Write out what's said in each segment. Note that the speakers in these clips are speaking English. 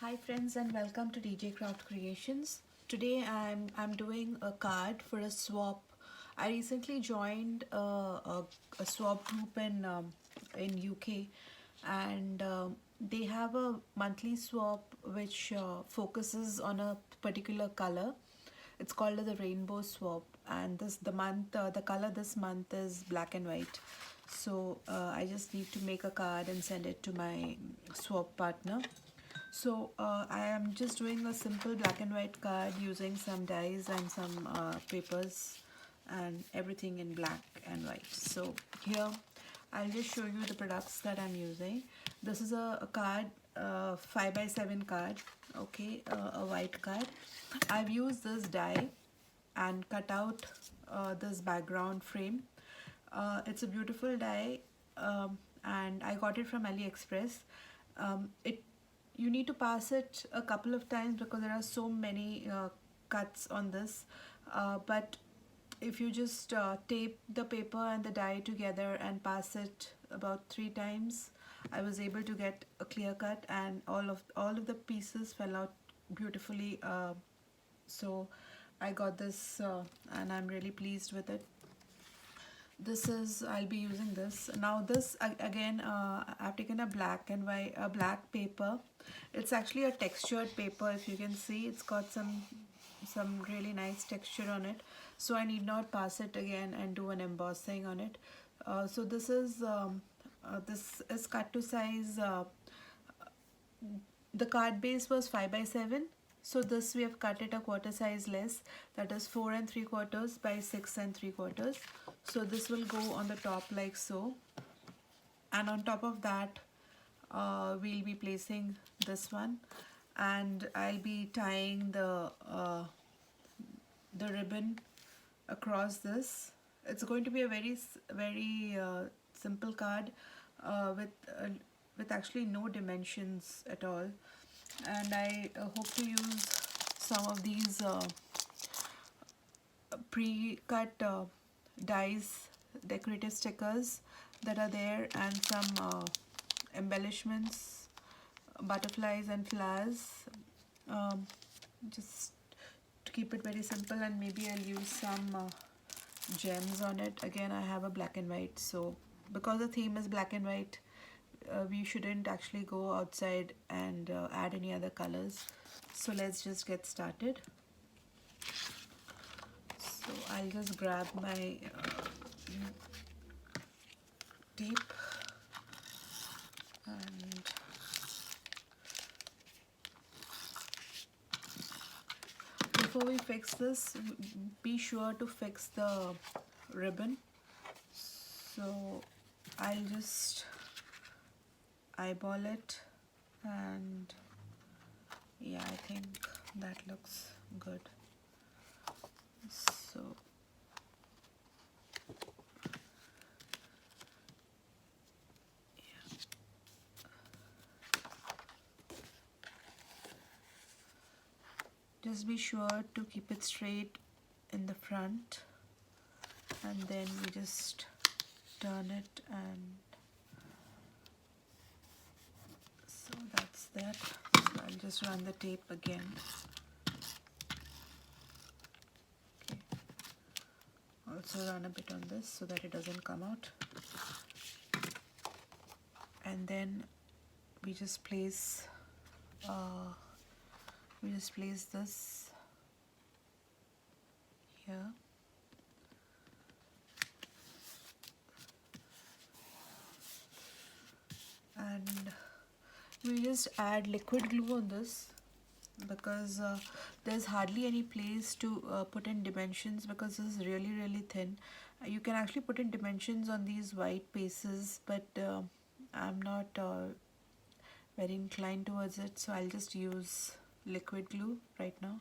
Hi friends and welcome to DJ Craft Creations. Today I'm doing a card for a swap. I recently joined a swap group in UK, and they have a monthly swap which focuses on a particular color. It's called the rainbow swap, and the color this month is black and white. So I just need to make a card and send it to my swap partner. So I am just doing a simple black and white card using some dies and some papers and everything in black and white. So here I'll just show you the products that I'm using. This is a card, 5x7 card, okay, a white card. I've used this die and cut out this background frame. It's a beautiful die, and I got it from AliExpress. It You need to pass it a couple of times because there are so many cuts on this, but if you just tape the paper and the die together and pass it about 3 times, I was able to get a clear cut, and all of the pieces fell out beautifully. So I got this, and I'm really pleased with it. I'll be using this now. This again, I've taken a black and white, a black paper. It's actually a textured paper. If you can see, it's got some really nice texture on it, so I need not pass it again and do an embossing on it. So this is cut to size. The card base was 5x7, so this we have cut it a quarter size less, that is 4 3/4 by 6 3/4. So this will go on the top like so, and on top of that we'll be placing this one, and I'll be tying the ribbon across this. It's going to be a very simple card, with actually no dimensions at all, and I hope to use some of these pre-cut dies, decorative stickers that are there, and some embellishments, butterflies and flowers, just to keep it very simple. And maybe I'll use some gems on it. Again, I have a black and white, so because the theme is black and white, we shouldn't actually go outside and add any other colors. So let's just get started. So I'll just grab my tape, and before we fix this, be sure to fix the ribbon. So I'll just eyeball it, and yeah, I think that looks good. So yeah. Just be sure to keep it straight in the front, and then we just turn it, and so that's that. So I'll just run the tape again. Okay. Also run a bit on this so that it doesn't come out, and then we just place this here, and we just add liquid glue on this because there's hardly any place to put in dimensions, because this is really thin. You can actually put in dimensions on these white pieces, but I'm not very inclined towards it, so I'll just use liquid glue right now.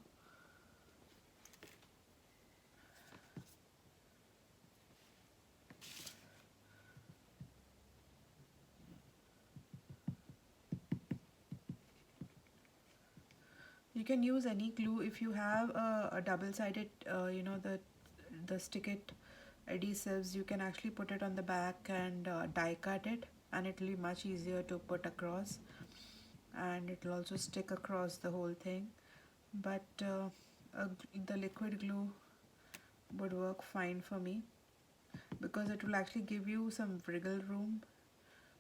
You can use any glue. If you have a double-sided, the stick-it adhesives, you can actually put it on the back and die cut it, and it will be much easier to put across. and it will also stick across the whole thing, but the liquid glue would work fine for me because it will actually give you some wriggle room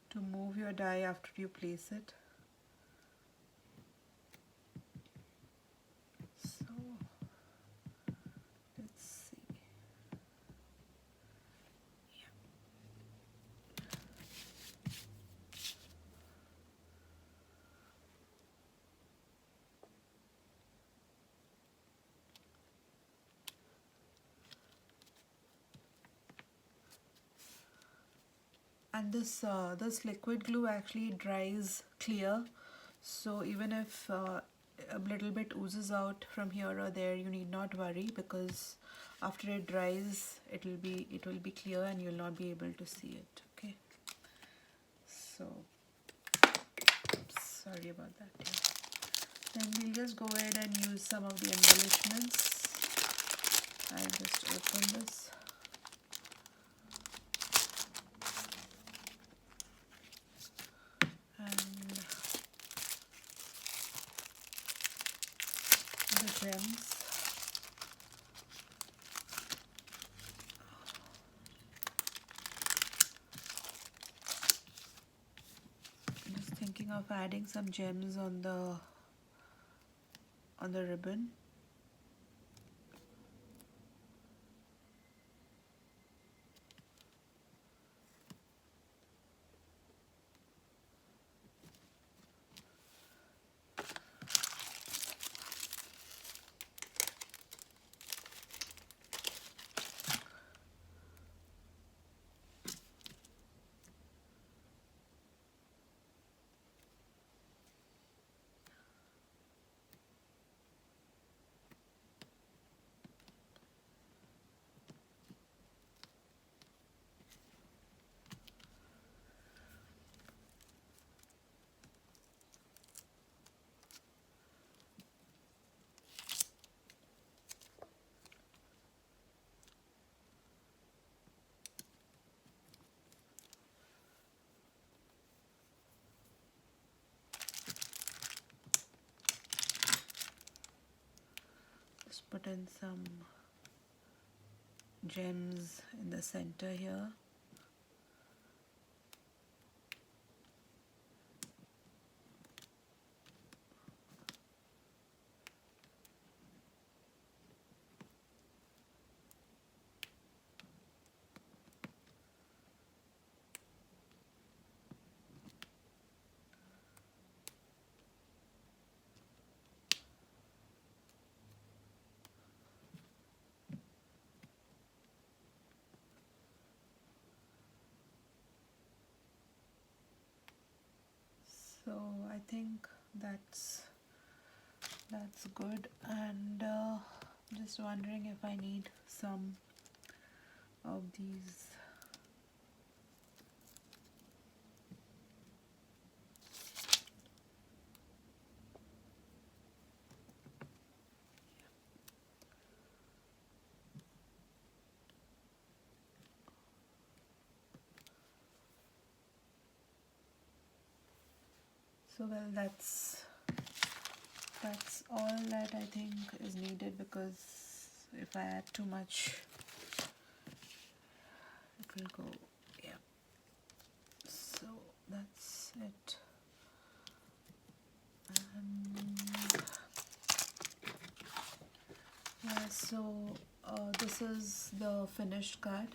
to move your die after you place it. So let's see. And this liquid glue actually dries clear, so even if a little bit oozes out from here or there, you need not worry, because after it dries it will be clear and you'll not be able to see it. Okay, so sorry about that. Yeah. Then we'll just go ahead and use some of the embellishments. I'll just open this. And the gems. Just thinking of adding some gems on the ribbon. Just put in some gems in the center here. So I think that's good, and just wondering if I need some of these. So well, that's all that I think is needed, because if I add too much it will go. Yeah, so that's it. And yeah, so this is the finished card.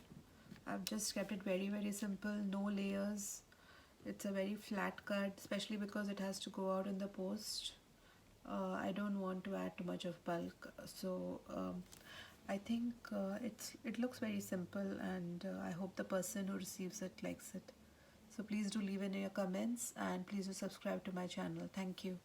I've just kept it very simple, no layers. It's a very flat card, especially because it has to go out in the post. I don't want to add too much of bulk, so I think it looks very simple, and I hope the person who receives it likes it. So please do leave in your comments, and please do subscribe to my channel. Thank you.